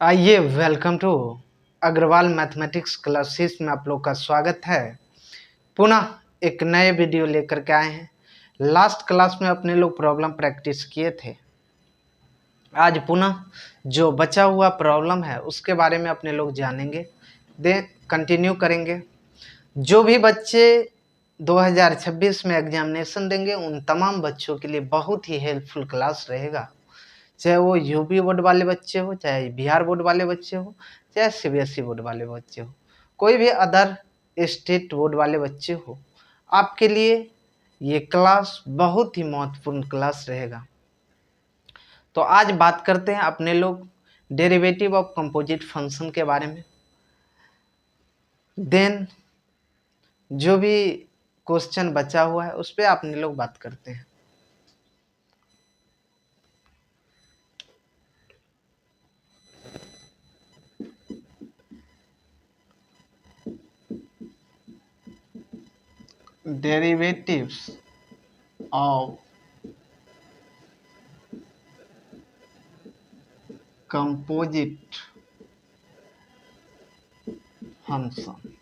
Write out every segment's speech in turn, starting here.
आइए welcome to Agarwal mathematics classes में आप लोग का स्वागत है। पुनः एक नए वीडियो लेकर के आए हैं। लास्ट क्लास में अपने लोग प्रॉब्लम प्रैक्टिस किए थे। आज पुनः जो बचा हुआ प्रॉब्लम है उसके बारे में अपने लोग जानेंगे, देन कंटिन्यू करेंगे। जो भी बच्चे 2026 में एग्जामिनेशन देंगे उन तमाम बच्चों के लिए बहुत ही हेल्पफुल क्लास रहेगा। चाहे वो यूपी बोर्ड वाले बच्चे हो, चाहे बिहार बोर्ड वाले बच्चे हो, चाहे सीबीएसई बोर्ड वाले बच्चे हो, कोई भी अदर स्टेट बोर्ड वाले बच्चे हो, आपके लिए ये क्लास बहुत ही महत्वपूर्ण क्लास रहेगा। तो आज बात करते हैं अपने लोग डेरिवेटिव ऑफ कंपोजिट फंक्शन के बारे में। देन जो भी क्वेश्चन बचा हुआ है उस पर अपने लोग बात करते हैं। Derivatives of composite function.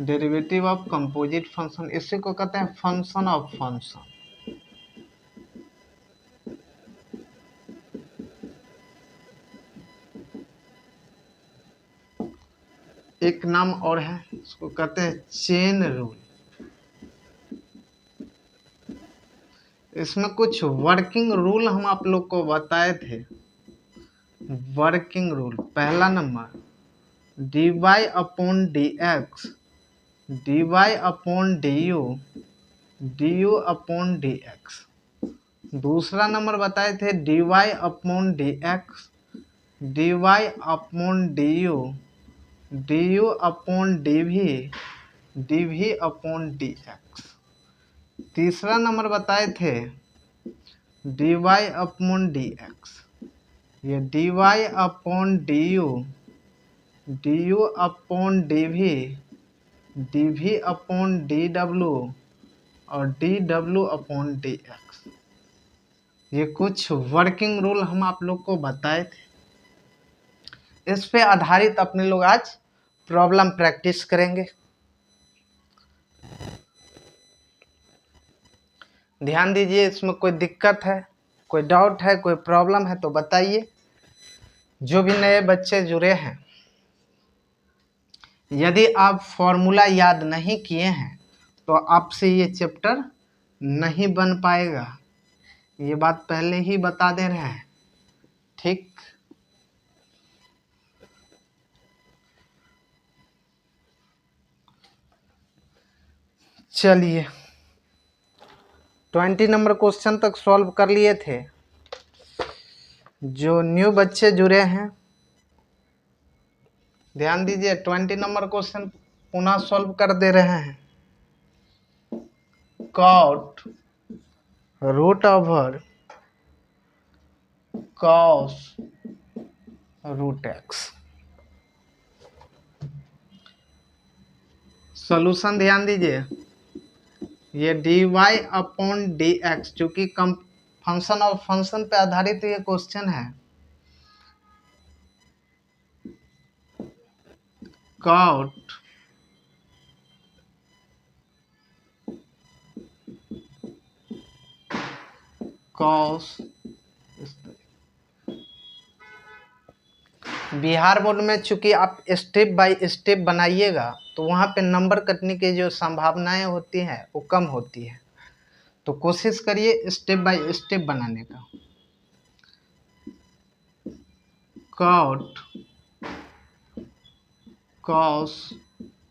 Derivative of composite function, इसी को कहते हैं फंक्शन ऑफ फंक्शन। एक नाम और है, इसको कहते हैं चेन रूल। इसमें कुछ वर्किंग रूल हम आप लोग को बताए थे। वर्किंग रूल, पहला number D Y upon D x, D Y upon D U upon D X. दूसरा नंबर बताए थे D Y upon D x, D Y upon D U upon D V upon D X. तीसरा number बताए थे D Y upon D X, ये D Y upon D U upon D V upon D W और D W upon D X. ये कुछ working rule हम आप लोग को बताए थे। इस पे आधारित अपने लोग आज प्रॉब्लम प्रैक्टिस करेंगे। ध्यान दीजिए, इसमें कोई दिक्कत है, कोई डाउट है, कोई प्रॉब्लम है तो बताइए। जो भी नए बच्चे जुड़े हैं, यदि आप फॉर्मूला याद नहीं किए हैं तो आपसे ये चैप्टर नहीं बन पाएगा। ये बात पहले ही बता दे रहे हैं, ठीक। चलिए 20 नंबर क्वेश्चन तक सॉल्व कर लिए थे। जो न्यू बच्चे जुड़े हैं ध्यान दीजिए, 20 नंबर क्वेश्चन पुनः सॉल्व कर दे रहे हैं। Cot root over cos root x. Solution ध्यान दीजिए, ये D Y upon D x, चूंकि फंक्शन और फंक्शन पे आधारित ये क्वेश्चन है। कॉट कॉस, बिहार बोर्ड में चूंकि आप स्टेप बाय स्टेप बनाइएगा तो वहाँ पे नंबर कटने की जो संभावनाएं होती हैं वो कम होती है। तो कोशिश करिए स्टेप बाय स्टेप बनाने का। Cot cos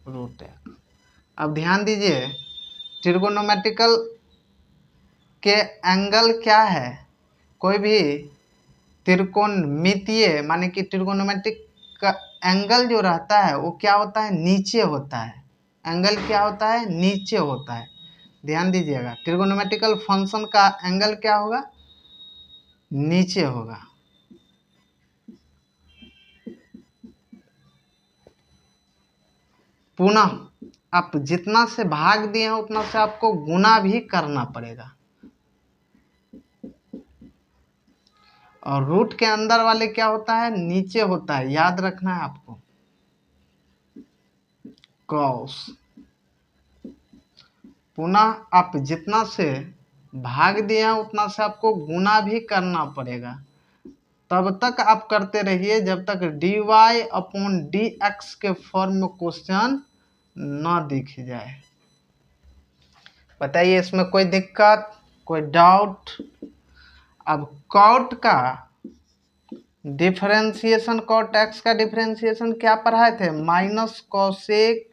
root x. अब ध्यान दीजिए, ट्रिगोनोमेट्रिकल के एंगल क्या है? कोई भी त्रिकोणमितीय माने कि ट्रिगोनोमेट्रिक का एंगल जो रहता है वो क्या होता है? नीचे होता है। एंगल क्या होता है? नीचे होता है। ध्यान दीजिएगा, ट्रिगोनोमेट्रिकल फंक्शन का एंगल क्या होगा? नीचे होगा। पुनः आप जितना से भाग दिए हैं उतना से आपको गुना भी करना पड़ेगा। और रूट के अंदर वाले क्या होता है, नीचे होता है, याद रखना है आपको, कॉस। पुनः आप जितना से भाग दिए उतना से आपको गुना भी करना पड़ेगा। तब तक आप करते रहिए जब तक dy/dx के फॉर्म में क्वेश्चन ना दिख जाए। बताइए इसमें कोई दिक्कत, कोई डाउट? अब कॉट का डिफरेंशिएशन, कॉट एक्स का डिफरेंशिएशन क्या पढ़ाए थे, माइनस कोसेक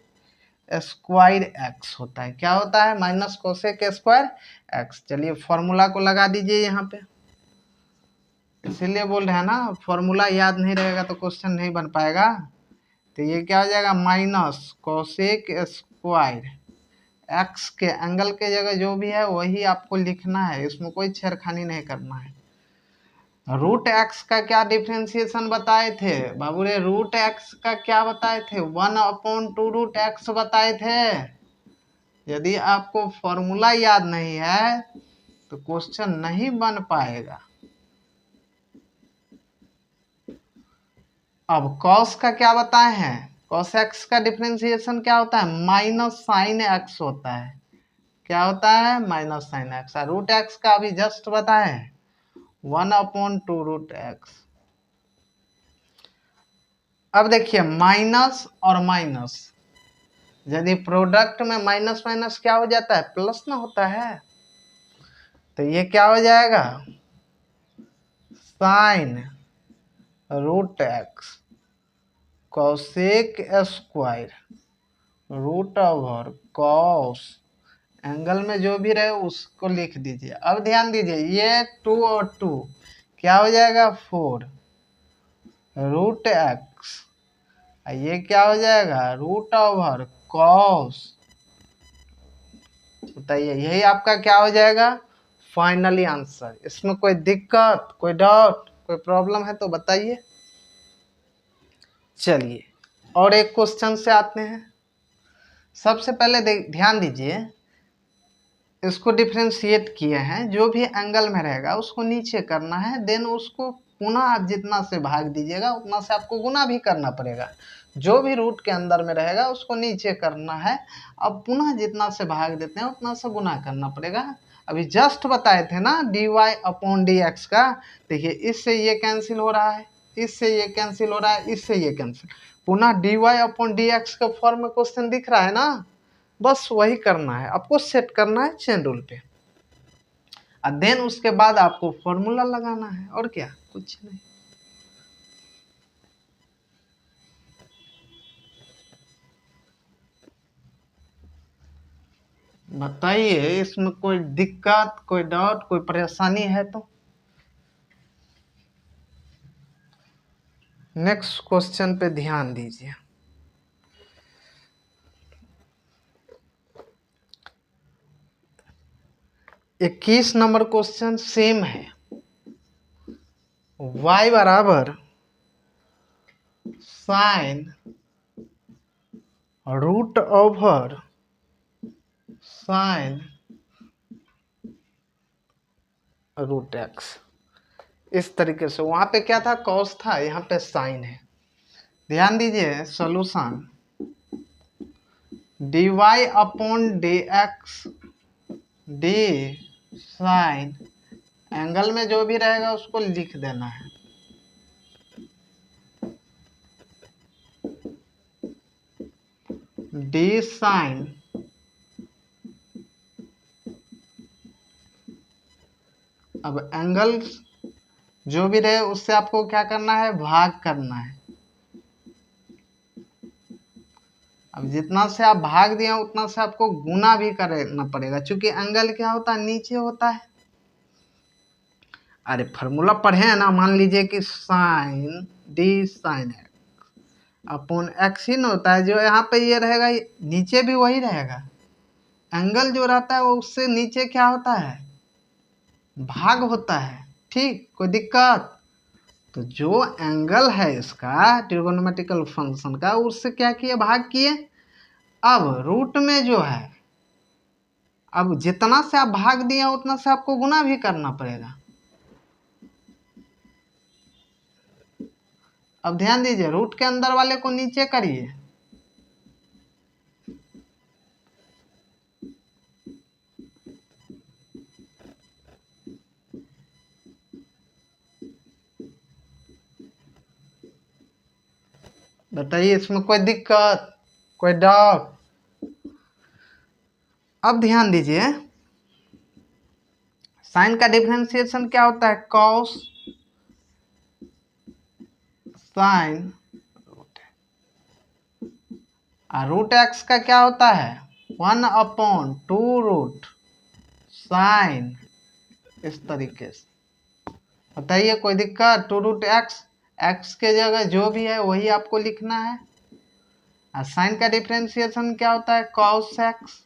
स्क्वायर एक्स होता है। क्या होता है, माइनस कोसेक स्क्वायर एक्स। चलिए फॉर्मूला को लगा दीजिए यहाँ पे, इसीलिए बोल रहे हैं ना, फॉर्मूला याद नहीं रहेगा तो क्वेश्चन नहीं बन पाएगा। तो ये क्या हो जाएगा, माइनस कोसेक स्क्वायर एक्स के एंगल के जगह जो भी है वही आपको लिखना है, इसमें कोई छेड़खानी नहीं करना है। रूट एक्स का क्या डिफ्रेंसिएशन बताए थे बाबू रे, रूट एक्स का क्या बताए थे, 1/2 √x बताए थे। यदि आपको फॉर्मूला याद नहीं है तो क्वेश्चन नहीं बन पाएगा। अब कॉस का क्या बताए हैं, कॉस एक्स का डिफरेंशिएशन क्या होता है, माइनस साइन एक्स होता है। क्या होता है, minus sine x. Root x का अभी जस्ट बताए 1/2 √x। अब देखिए माइनस और माइनस, यदि प्रोडक्ट में माइनस माइनस क्या हो जाता है, प्लस ना होता है। तो ये क्या हो जाएगा, साइन √x कॉसेक स्क्वायर √कॉस, एंगल में जो भी रहे उसको लिख दीजिए। अब ध्यान दीजिए, ये 2 और 2 क्या हो जाएगा, 4 √x, ये क्या हो जाएगा, √कॉस। बताइए यही आपका क्या हो जाएगा, फाइनली आंसर। इसमें कोई दिक्कत, कोई डाउट, कोई प्रॉब्लम है तो बताइए। चलिए और एक क्वेश्चन से आते हैं। सबसे पहले ध्यान दीजिए, इसको डिफ्रेंशिएट किए हैं, जो भी एंगल में रहेगा उसको नीचे करना है, देन उसको पुनः आप जितना से भाग दीजिएगा उतना से आपको गुना भी करना पड़ेगा। जो भी रूट के अंदर में रहेगा उसको नीचे करना है, अब पुनः जितना से भाग देते हैं उतना से गुना करना पड़ेगा। अभी जस्ट बताए थे ना dy/dx का, देखिए इससे ये कैंसिल हो रहा है, इससे ये कैंसिल हो रहा है, इससे ये कैंसिल, पुनः dy/dx का फॉर्म में क्वेश्चन दिख रहा है ना, बस वही करना है आपको, सेट करना है चेन रूल पे, और देन उसके बाद आपको फॉर्मूला लगाना है, और क्या, कुछ नहीं। बताइए इसमें कोई दिक्कत, कोई डाउट, कोई परेशानी है तो। नेक्स्ट क्वेश्चन पे ध्यान दीजिए। इक्कीस नंबर क्वेश्चन सेम है, y बराबर साइन √ओवर साइन √x, इस तरीके से। वहां पे क्या था, कॉस था, यहाँ पे साइन है। ध्यान दीजिए solution, dy/dx d sign, angle में जो भी रहेगा उसको लिख देना है, d साइन, अब एंगल जो भी रहे उससे आपको क्या करना है, भाग करना है। अब जितना से आप भाग दिए उतना से आपको गुना भी करना पड़ेगा, क्योंकि एंगल क्या होता है, नीचे होता है। अरे फॉर्मूला पढ़े हैं ना, मान लीजिए कि साइन d साइन x/x ही ना होता है, जो यहाँ पे ये रहेगा नीचे भी वही रहेगा। एंगल जो रहता है वो उससे नीचे क्या होता है, भाग होता है। ठीक, कोई दिक्कत? तो जो एंगल है इसका ट्रिगोनोमेट्रिकल फंक्शन का, उससे क्या किए, भाग किए। अब रूट में जो है, अब जितना से आप भाग दिए उतना से आपको गुना भी करना पड़ेगा। अब ध्यान दीजिए, रूट के अंदर वाले को नीचे करिए, बताइए इसमें कोई दिक्कत, कोई डाउट? अब ध्यान दीजिए, साइन का डिफरेंशिएशन क्या होता है? कॉस साइन रूट एक्स का क्या होता है? 1/2 रूट साइन, इस तरीके से। बताइए कोई दिक्कत? 2√x, एक्स के जगह जो भी है वही आपको लिखना है। और साइन का डिफरेंशिएशन क्या होता है? Cos x.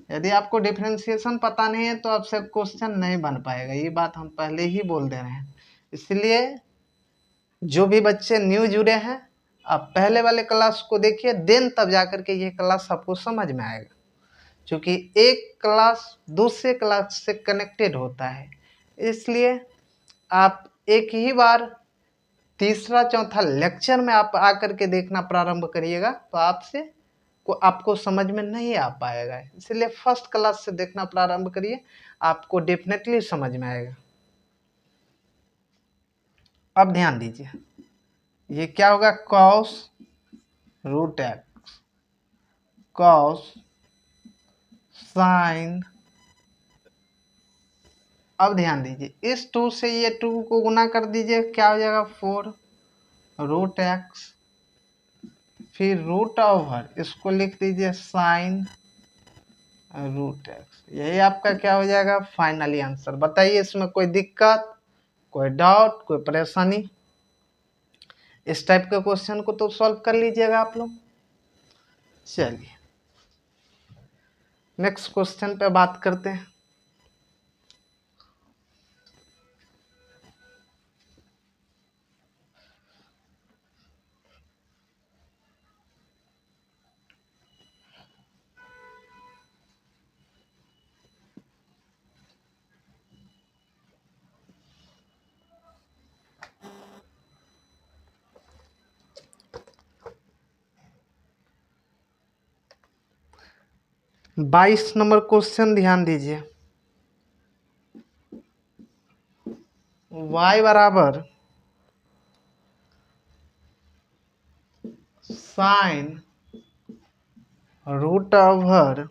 यदि आपको डिफरेंशिएशन पता नहीं है तो आपसे क्वेश्चन नहीं बन पाएगा, ये बात हम पहले ही बोल दे रहे हैं। इसलिए जो भी बच्चे न्यू जुड़े हैं, आप पहले वाले क्लास को देखिए, देन तब जाकर के ये क्लास आपको समझ में आएगा, क्योंकि एक क्लास दूसरे क्लास से कनेक्टेड होता है। इसलिए आप एक ही बार तीसरा चौथा लेक्चर में आप आकर के देखना प्रारंभ करिएगा तो आपको समझ में नहीं आ पाएगा। इसलिए फर्स्ट क्लास से देखना प्रारंभ करिए, आपको डेफिनेटली समझ में आएगा। अब ध्यान दीजिए, ये क्या होगा? Cos root x, cos sine. अब ध्यान दीजिए, इस 2 से ये 2 को गुना कर दीजिए, क्या हो जाएगा? 4√x, फिर रूट ओवर इसको लिख दीजिए साइन √x। यही आपका क्या हो जाएगा? Finally answer. बताइए इसमें कोई दिक्कत, कोई डाउट, कोई परेशानी? इस टाइप के क्वेश्चन को तो सॉल्व कर लीजिएगा आप लोग। चलिए नेक्स्ट क्वेश्चन पे बात करते हैं। बाईस नंबर क्वेश्चन ध्यान दीजिए, y बराबर sine root over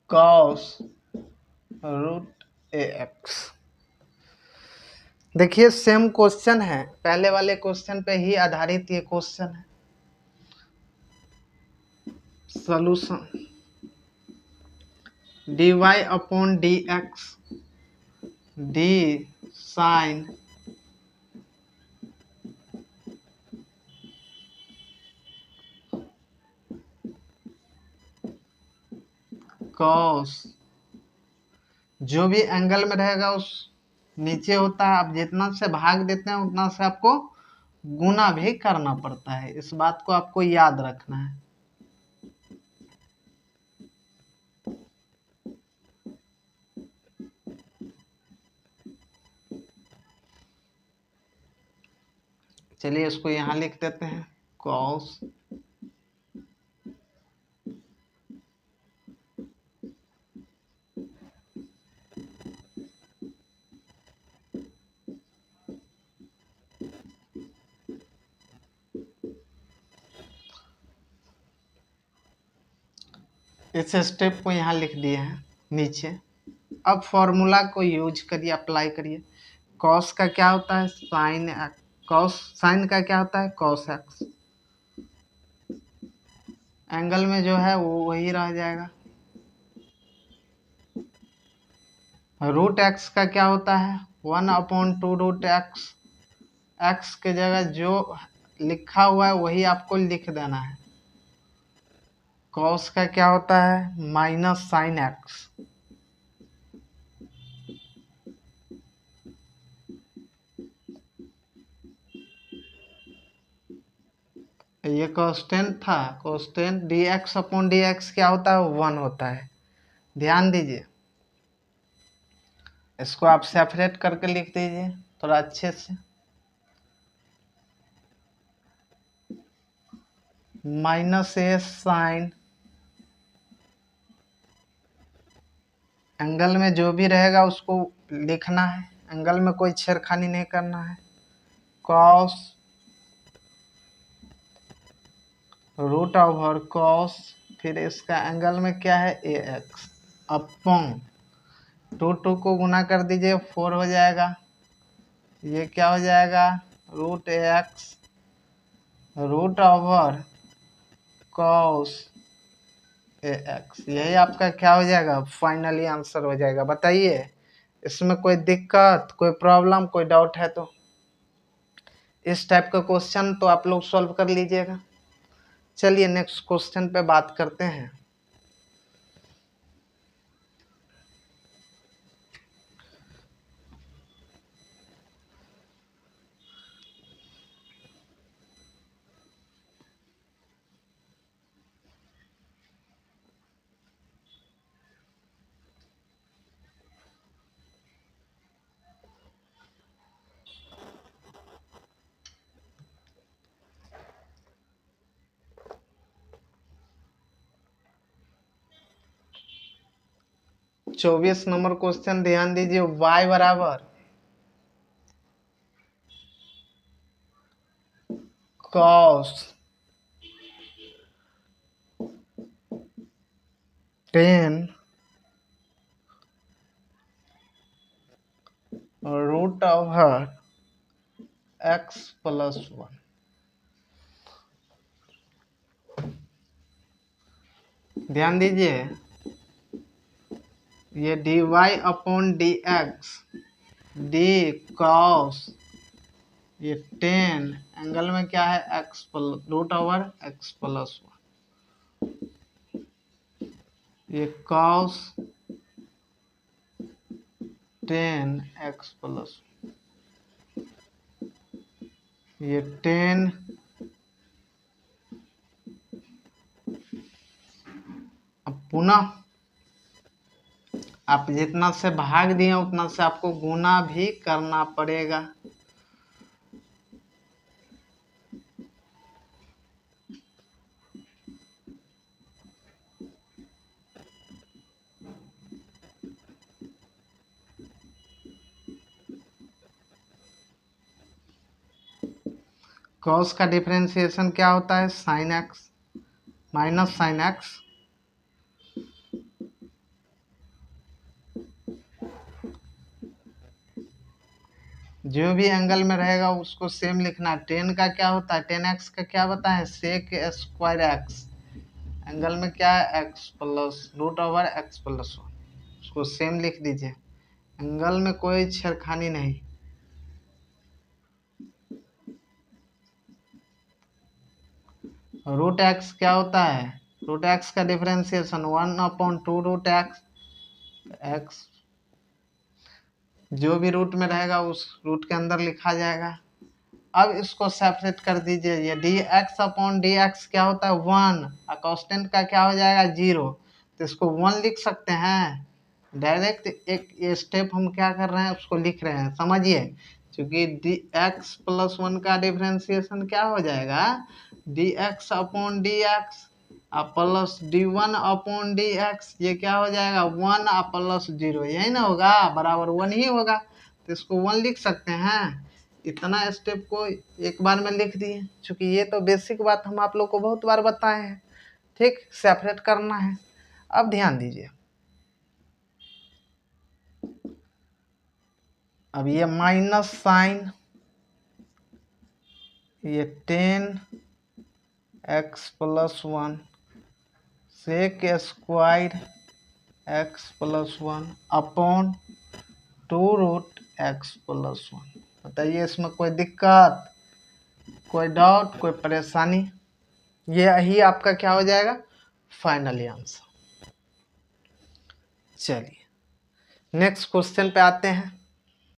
cos root x. देखिए सेम क्वेश्चन है, पहले वाले क्वेश्चन पे ही आधारित ये क्वेश्चन है। Solution dy/dx d sine cos, जो भी एंगल में रहेगा उस नीचे होता है, आप जितना से भाग देते हैं उतना से आपको गुना भी करना पड़ता है। इस बात को आपको याद रखना है। चलिए इसको यहाँ लिख देते हैं, कॉस इस स्टेप को यहाँ लिख दिए हैं नीचे। अब फॉर्मूला को यूज करिए, अप्लाई करिए। कॉस का क्या होता है? Sine x. कॉस साइन का क्या होता है? Cos x. एंगल में जो है वो वही रह जाएगा। रूट एक्स का क्या होता है? 1/2√x। एक्स के जगह जो लिखा हुआ है वही आपको लिख देना है। कॉस का क्या होता है? Minus sine x. ये कॉन्स्टेंट था, कॉन्स्टेंट dx/dx क्या होता है? 1 होता है। ध्यान दीजिए, इसको आप सेपरेट करके लिख दीजिए थोड़ा अच्छे से। माइनस ए साइन एंगल में जो भी रहेगा उसको लिखना है, एंगल में कोई छेड़खानी नहीं करना है। कॉस रूट ओवर कॉस, फिर इसका एंगल में क्या है ए एक्स अपॉन टू को गुना कर दीजिए 4 हो जाएगा। ये क्या हो जाएगा root A x root over cos A x. यही आपका क्या हो जाएगा फाइनली आंसर हो जाएगा। बताइए इसमें कोई दिक्कत, कोई प्रॉब्लम, कोई डाउट है तो इस टाइप का क्वेश्चन तो आप लोग सॉल्व कर लीजिएगा। चलिए नेक्स्ट क्वेश्चन पे बात करते हैं। चौबीस नंबर क्वेश्चन ध्यान दीजिए। y बराबर cos 10 root over x plus 1। ध्यान दीजिए ये dy upon D x d cos ये 10 एंगल में क्या है x plus root over x plus 1। ये कॉस 10 x प्लस ये 10 अब पुनः आप जितना से भाग दिए उतना से आपको गुना भी करना पड़ेगा। कॉस का डिफरेंशिएशन क्या होता है sine x minus sine x. जो भी एंगल में रहेगा उसको सेम लिखना। 10 का क्या होता है 10x का क्या बताएं सेक स्क्वायर एक्स एंगल में क्या है x plus root over x plus 1। उसको सेम लिख दीजिए, एंगल में कोई छेड़खानी नहीं। रूट एक्स क्या होता है रूट एक्स का डिफरेंशिएशन 1/2 रूट एक्स। एक्स जो भी रूट में रहेगा उस रूट के अंदर लिखा जाएगा। अब इसको सेपरेट कर दीजिए। ये D x upon D x क्या होता है 1 और कांस्टेंट का क्या हो जाएगा 0, तो इसको 1 लिख सकते हैं डायरेक्ट। एक ये स्टेप हम क्या कर रहे हैं उसको लिख रहे हैं समझिए, क्योंकि डी एक्स प्लस 1 का डिफरेंशिएशन क्या हो जाएगा D x upon D x plus D one upon D X. ये क्या हो जाएगा 1 प्लस 0, यही ना होगा बराबर 1 ही होगा, तो इसको 1 लिख सकते हैं। इतना स्टेप को एक बार में लिख दिए, क्योंकि ये तो बेसिक बात हम आप लोग को बहुत बार बताए हैं। ठीक सेपरेट करना है। अब ध्यान दीजिए, अब ये माइनस साइन ये 10x plus 1 sec square x plus 1 upon 2 root x plus 1। बताइए इसमें कोई दिक्कत, कोई डाउट, कोई परेशानी? ये ही आपका क्या हो जाएगा फाइनली आंसर। चलिए नेक्स्ट क्वेश्चन पे आते हैं।